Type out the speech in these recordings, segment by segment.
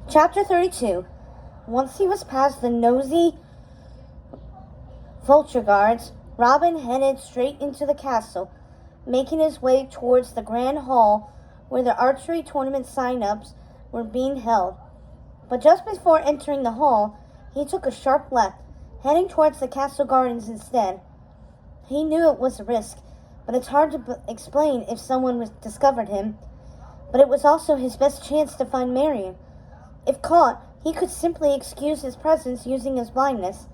Chapter 32. Once he was past the nosy vulture guards, Robin headed straight into the castle, making his way towards the grand hall where the archery tournament sign-ups were being held. But just before entering the hall, he took a sharp left, heading towards the castle gardens instead. He knew it was a risk, but it's hard to explain if someone discovered him. But it was also his best chance to find Marion. If caught, he could simply excuse his presence using his blindness.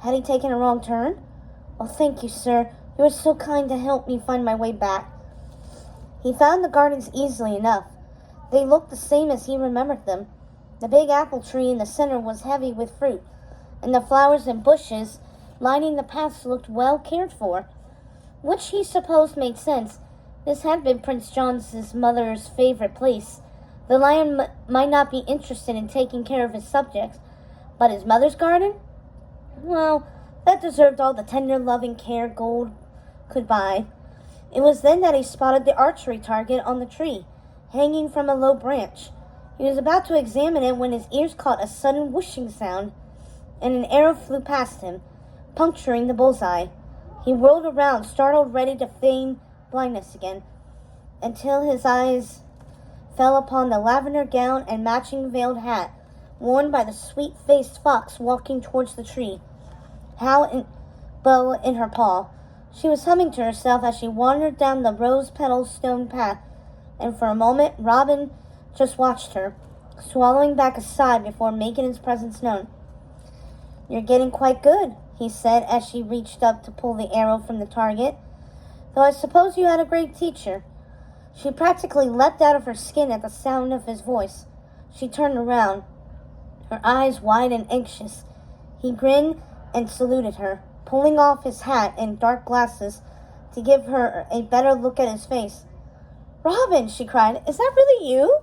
Had he taken a wrong turn? Oh, thank you, sir. You were so kind to help me find my way back. He found the gardens easily enough. They looked the same as he remembered them. The big apple tree in the center was heavy with fruit, and the flowers and bushes lining the paths looked well cared for, which he supposed made sense. This had been Prince John's mother's favorite place. The lion might not be interested in taking care of his subjects, but his mother's garden? Well, that deserved all the tender, loving care gold could buy. It was then that he spotted the archery target on the tree, hanging from a low branch. He was about to examine it when his ears caught a sudden whooshing sound, and an arrow flew past him, puncturing the bullseye. He whirled around, startled, ready to feign blindness again, until his eyes fell upon the lavender gown and matching veiled hat worn by the sweet-faced fox walking towards the tree, bow in her paw. She was humming to herself as she wandered down the rose-petaled stone path, and for a moment Robin just watched her, swallowing back a sigh before making his presence known. "You're getting quite good," he said as she reached up to pull the arrow from the target. "Though I suppose you had a great teacher." She practically leapt out of her skin at the sound of his voice. She turned around, her eyes wide and anxious. He grinned and saluted her, pulling off his hat and dark glasses to give her a better look at his face. "Robin," she cried, "is that really you?"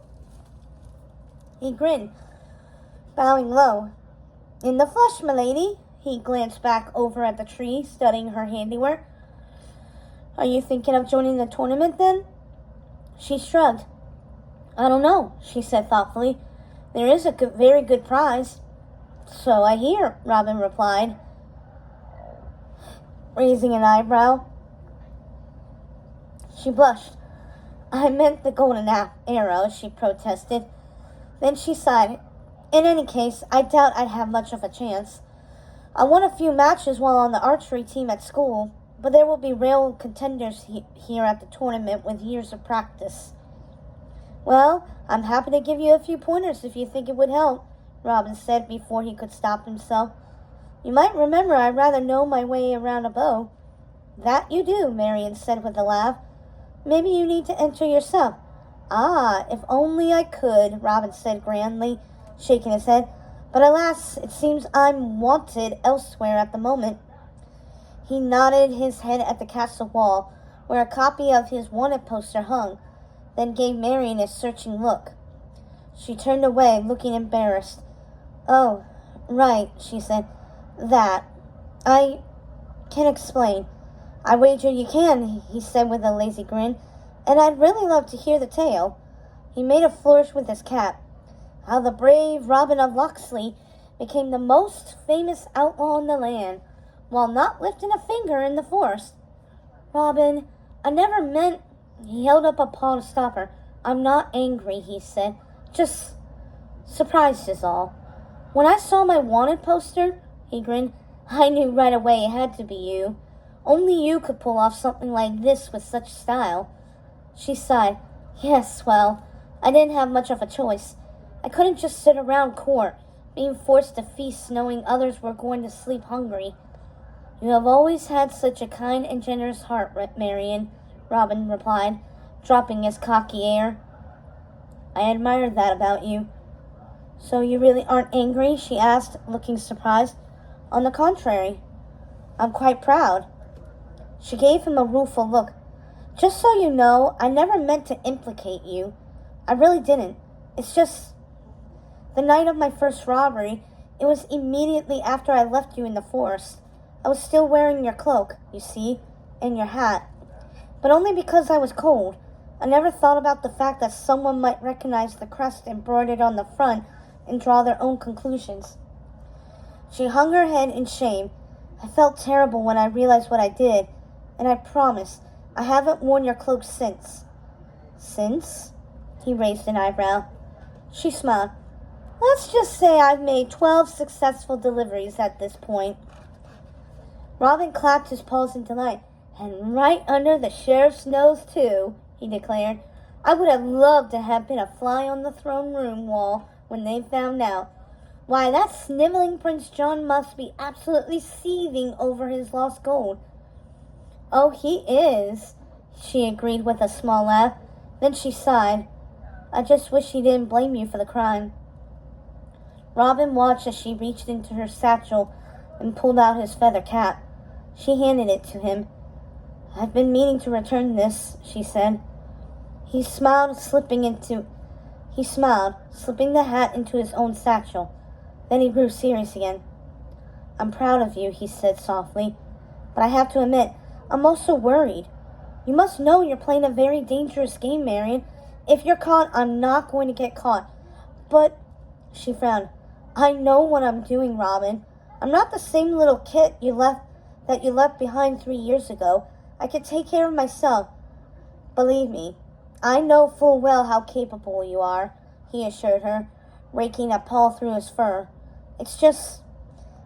He grinned, bowing low. "In the flesh, milady." He glanced back over at the tree, studying her handiwork. "Are you thinking of joining the tournament, then?" She shrugged. "I don't know," she said thoughtfully. "There is a very good prize." "So I hear," Robin replied, raising an eyebrow. She blushed. "I meant the golden arrow," she protested. Then she sighed. "In any case, I doubt I'd have much of a chance. I won a few matches while on the archery team at school, but there will be real contenders here at the tournament with years of practice." "Well, I'm happy to give you a few pointers if you think it would help," Robin said before he could stop himself. "You might remember I rather know my way around a bow." "That you do," Marion said with a laugh. "Maybe you need to enter yourself." "Ah, if only I could," Robin said grandly, shaking his head. "But alas, it seems I'm wanted elsewhere at the moment." He nodded his head at the castle wall, where a copy of his wanted poster hung, then gave Marion a searching look. She turned away, looking embarrassed. "Oh, right," she said. "That. I can explain." "I wager you can," he said with a lazy grin, "and I'd really love to hear the tale." He made a flourish with his cap. "How the brave Robin of Locksley became the most famous outlaw in the land, while not lifting a finger in the forest." "Robin, I never meant—" He held up a paw to stop her. "I'm not angry," he said. "Just surprised is all. When I saw my wanted poster," he grinned, "I knew right away it had to be you. Only you could pull off something like this with such style." She sighed. "Yes, well, I didn't have much of a choice. I couldn't just sit around court, being forced to feast knowing others were going to sleep hungry." "You have always had such a kind and generous heart, Marion," Robin replied, dropping his cocky air. "I admire that about you." "So you really aren't angry?" she asked, looking surprised. "On the contrary, I'm quite proud." She gave him a rueful look. "Just so you know, I never meant to implicate you. I really didn't. It's just, the night of my first robbery, it was immediately after I left you in the forest. I was still wearing your cloak, you see, and your hat. But only because I was cold. I never thought about the fact that someone might recognize the crest embroidered on the front and draw their own conclusions. She hung her head in shame. I felt terrible when I realized what I did, and I promise I haven't worn your cloak since. Since? He raised an eyebrow. She smiled. Let's just say I've made 12 successful deliveries at this point. Robin clapped his paws in delight. And right under the sheriff's nose, too, he declared. I would have loved to have been a fly on the throne room wall when they found out. Why, that sniveling Prince John must be absolutely seething over his lost gold. Oh, he is, she agreed with a small laugh. Then she sighed. I just wish he didn't blame you for the crime. Robin watched as she reached into her satchel and pulled out his feather cap. She handed it to him. I've been meaning to return this, she said. He smiled, slipping the hat into his own satchel. Then he grew serious again. I'm proud of you, he said softly. But I have to admit, I'm also worried. You must know you're playing a very dangerous game, Marion. If you're caught, I'm not going to get caught. But, she frowned, I know what I'm doing, Robin. I'm not the same little kid that you left behind 3 years ago. I can take care of myself. Believe me, I know full well how capable you are, he assured her, raking a paw through his fur. It's just...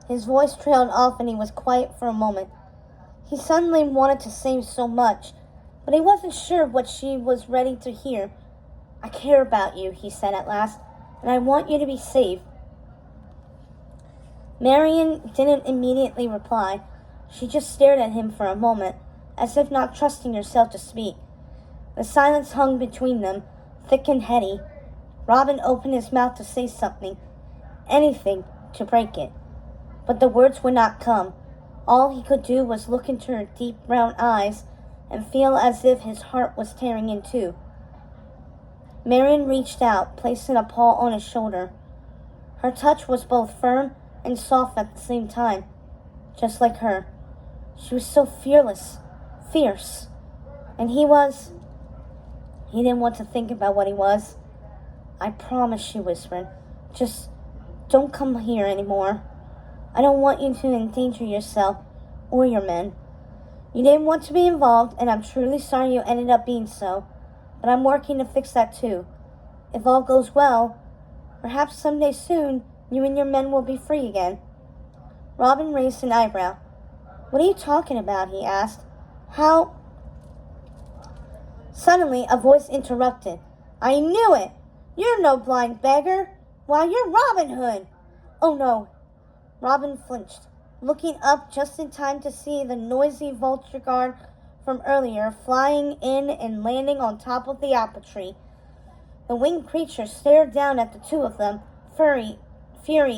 His voice trailed off and he was quiet for a moment. He suddenly wanted to say so much, but he wasn't sure what she was ready to hear. I care about you, he said at last, and I want you to be safe. Marion didn't immediately reply. She just stared at him for a moment, as if not trusting herself to speak. The silence hung between them, thick and heady. Robin opened his mouth to say something, anything to break it. But the words would not come. All he could do was look into her deep brown eyes and feel as if his heart was tearing in two. Marion reached out, placing a paw on his shoulder. Her touch was both firm and soft at the same time, just like her. She was so fearless, fierce. And he didn't want to think about what he was. I promise, she whispered. Just don't come here anymore. I don't want you to endanger yourself or your men. You didn't want to be involved, and I'm truly sorry you ended up being so. But I'm working to fix that too. If all goes well, perhaps someday soon, you and your men will be free again. Robin raised an eyebrow. What are you talking about? He asked. How? Suddenly, a voice interrupted. I knew it! You're no blind beggar! Why, you're Robin Hood! Oh no! Robin flinched, looking up just in time to see the noisy vulture guard from earlier flying in and landing on top of the apple tree. The winged creature stared down at the two of them, fury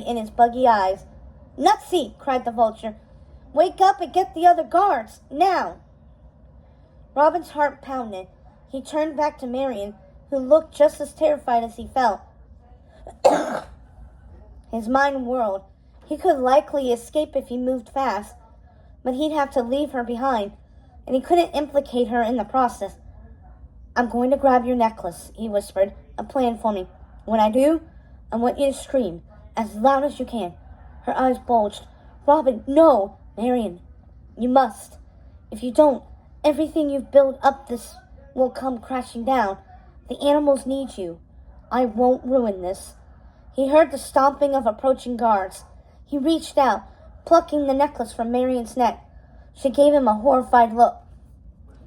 in his buggy eyes. Nutsy! Cried the vulture. Wake up and get the other guards, now! Robin's heart pounded. He turned back to Marion, who looked just as terrified as he felt. His mind whirled. He could likely escape if he moved fast, but he'd have to leave her behind, and he couldn't implicate her in the process. I'm going to grab your necklace, he whispered, a plan for me. When I do, I want you to scream, as loud as you can. Her eyes bulged. Robin, no! Marion, you must. If you don't, everything you've built up this will come crashing down. The animals need you. I won't ruin this. He heard the stomping of approaching guards. He reached out, plucking the necklace from Marion's neck. She gave him a horrified look.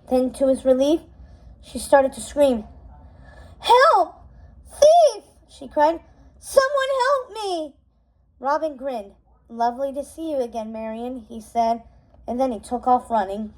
Then, to his relief, she started to scream. Help! Thief! She cried. Someone help me! Robin grinned. Lovely to see you again, Marion, he said, and then he took off running.